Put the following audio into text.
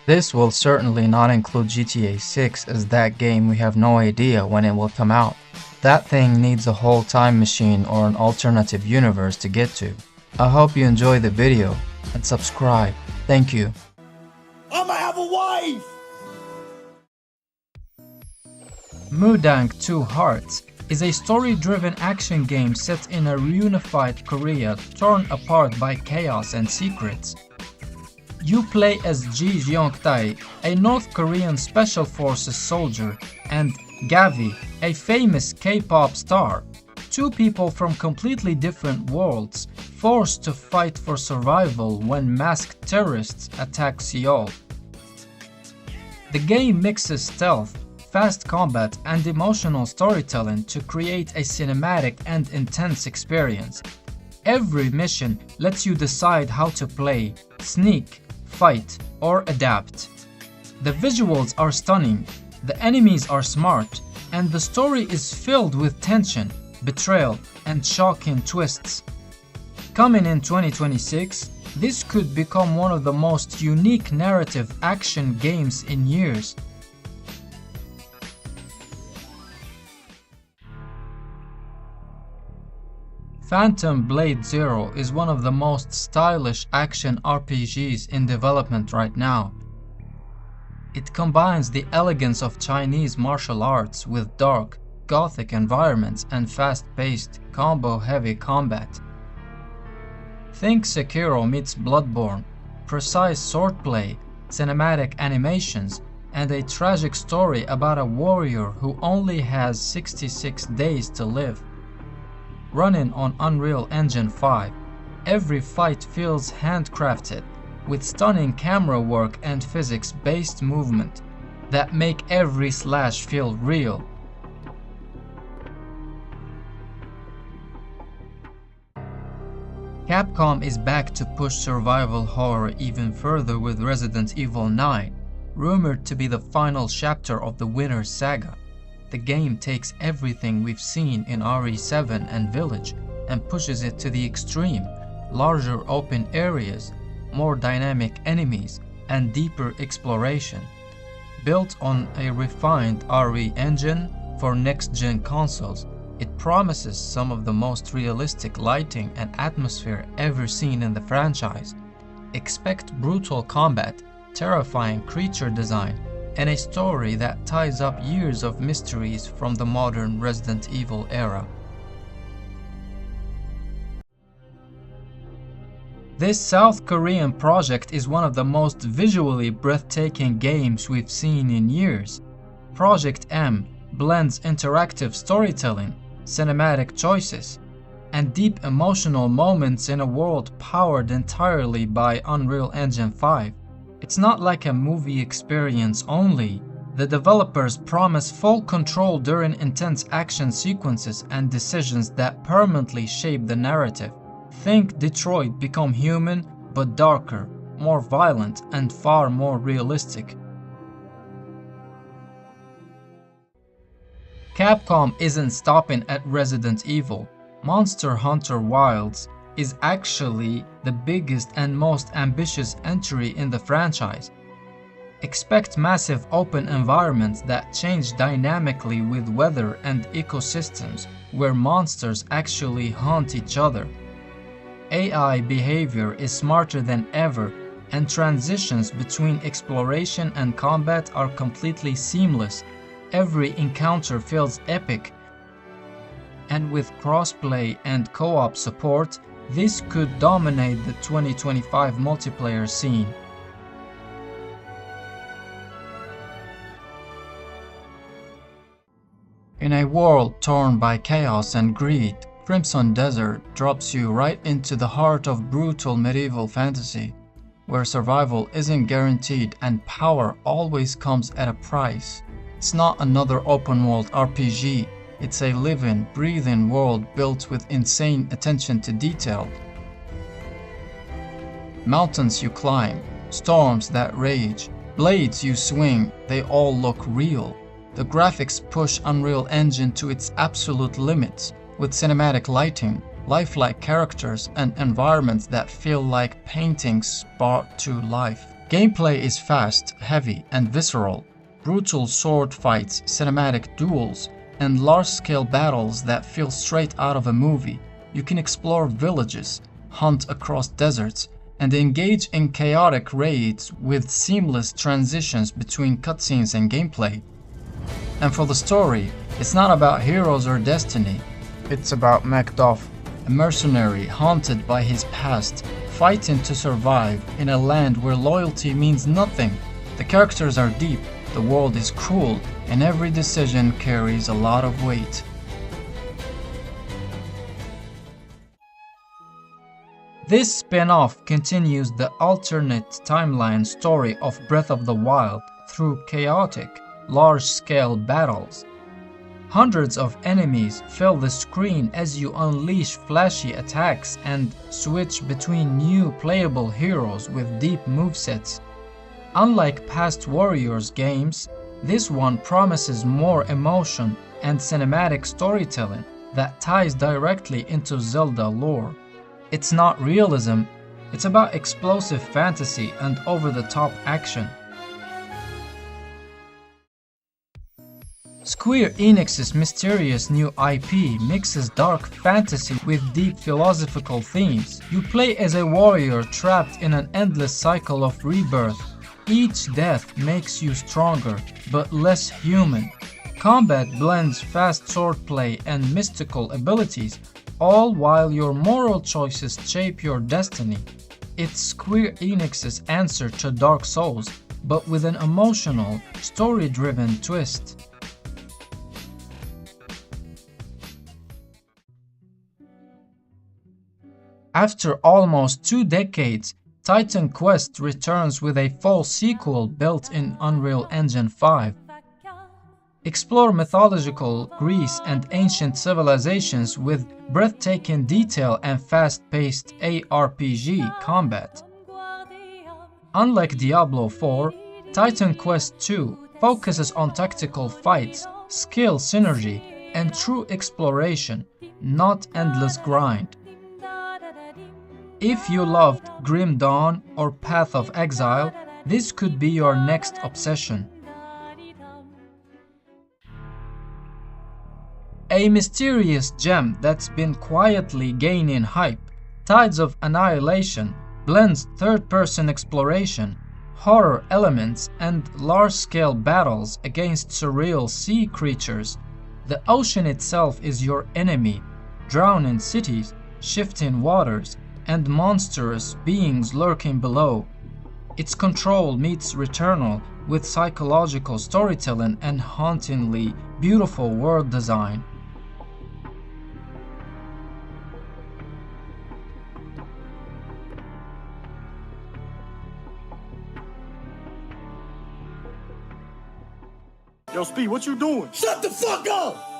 This will certainly not include GTA 6, as that game we have no idea when it will come out. That thing needs a whole time machine or an alternative universe to get to. I hope you enjoy the video and subscribe. Thank you. I'ma have a wife! Mudang 2 Hearts is a story-driven action game set in a reunified Korea torn apart by chaos and secrets. You play as Ji Jeong-tae, a North Korean Special Forces soldier, and Gavi, a famous K-pop star. Two people from completely different worlds, forced to fight for survival when masked terrorists attack Seoul. The game mixes stealth, fast combat, and emotional storytelling to create a cinematic and intense experience. Every mission lets you decide how to play, sneak, fight, or adapt. The visuals are stunning, the enemies are smart, and the story is filled with tension, betrayal, and shocking twists. Coming in 2026, this could become one of the most unique narrative action games in years. Phantom Blade Zero is one of the most stylish action RPGs in development right now. It combines the elegance of Chinese martial arts with dark, gothic environments and fast-paced, combo-heavy combat. Think Sekiro meets Bloodborne, precise swordplay, cinematic animations, and a tragic story about a warrior who only has 66 days to live. Running on Unreal Engine 5, every fight feels handcrafted, with stunning camera work and physics-based movement that make every slash feel real. Capcom is back to push survival horror even further with Resident Evil 9, rumored to be the final chapter of the Winter Saga. The game takes everything we've seen in RE7 and Village and pushes it to the extreme: larger open areas, more dynamic enemies, and deeper exploration. Built on a refined RE engine for next-gen consoles, it promises some of the most realistic lighting and atmosphere ever seen in the franchise. Expect brutal combat, terrifying creature design, and a story that ties up years of mysteries from the modern Resident Evil era. This South Korean project is one of the most visually breathtaking games we've seen in years. Project M blends interactive storytelling, cinematic choices, and deep emotional moments in a world powered entirely by Unreal Engine 5. It's not like a movie experience only. The developers promise full control during intense action sequences and decisions that permanently shape the narrative. Think Detroit Become Human, but darker, more violent, and far more realistic. Capcom isn't stopping at Resident Evil. Monster Hunter Wilds is actually the biggest and most ambitious entry in the franchise. Expect massive open environments that change dynamically with weather and ecosystems where monsters actually hunt each other. AI behavior is smarter than ever, and transitions between exploration and combat are completely seamless. Every encounter feels epic, and with crossplay and co-op support, this could dominate the 2025 multiplayer scene. In a world torn by chaos and greed, Crimson Desert drops you right into the heart of brutal medieval fantasy, where survival isn't guaranteed and power always comes at a price. It's not another open-world RPG. It's a living, breathing world built with insane attention to detail. Mountains you climb, storms that rage, blades you swing, they all look real. The graphics push Unreal Engine to its absolute limits, with cinematic lighting, lifelike characters, and environments that feel like paintings brought to life. Gameplay is fast, heavy, and visceral. Brutal sword fights, cinematic duels, and large-scale battles that feel straight out of a movie. You can explore villages, hunt across deserts, and engage in chaotic raids with seamless transitions between cutscenes and gameplay. And for the story, it's not about heroes or destiny. It's about Macduff, a mercenary haunted by his past, fighting to survive in a land where loyalty means nothing. The characters are deep, the world is cruel, and every decision carries a lot of weight. This spin-off continues the alternate timeline story of Breath of the Wild through chaotic, large-scale battles. Hundreds of enemies fill the screen as you unleash flashy attacks and switch between new playable heroes with deep movesets. Unlike past Warriors games, this one promises more emotion and cinematic storytelling that ties directly into Zelda lore. It's not realism, it's about explosive fantasy and over-the-top action. Square Enix's mysterious new IP mixes dark fantasy with deep philosophical themes. You play as a warrior trapped in an endless cycle of rebirth. Each death makes you stronger, but less human. Combat blends fast swordplay and mystical abilities, all while your moral choices shape your destiny. It's Square Enix's answer to Dark Souls, but with an emotional, story-driven twist. After almost 2 decades, Titan Quest returns with a full sequel built in Unreal Engine 5. Explore mythological Greece and ancient civilizations with breathtaking detail and fast-paced ARPG combat. Unlike Diablo 4, Titan Quest 2 focuses on tactical fights, skill synergy, and true exploration, not endless grind. If you loved Grim Dawn or Path of Exile, this could be your next obsession. A mysterious gem that's been quietly gaining hype, Tides of Annihilation, blends third-person exploration, horror elements, and large-scale battles against surreal sea creatures. The ocean itself is your enemy, drowning cities, shifting waters, and monstrous beings lurking below. Its control meets Returnal with psychological storytelling and hauntingly beautiful world design. Yo, Speed, what you doing? Shut the fuck up!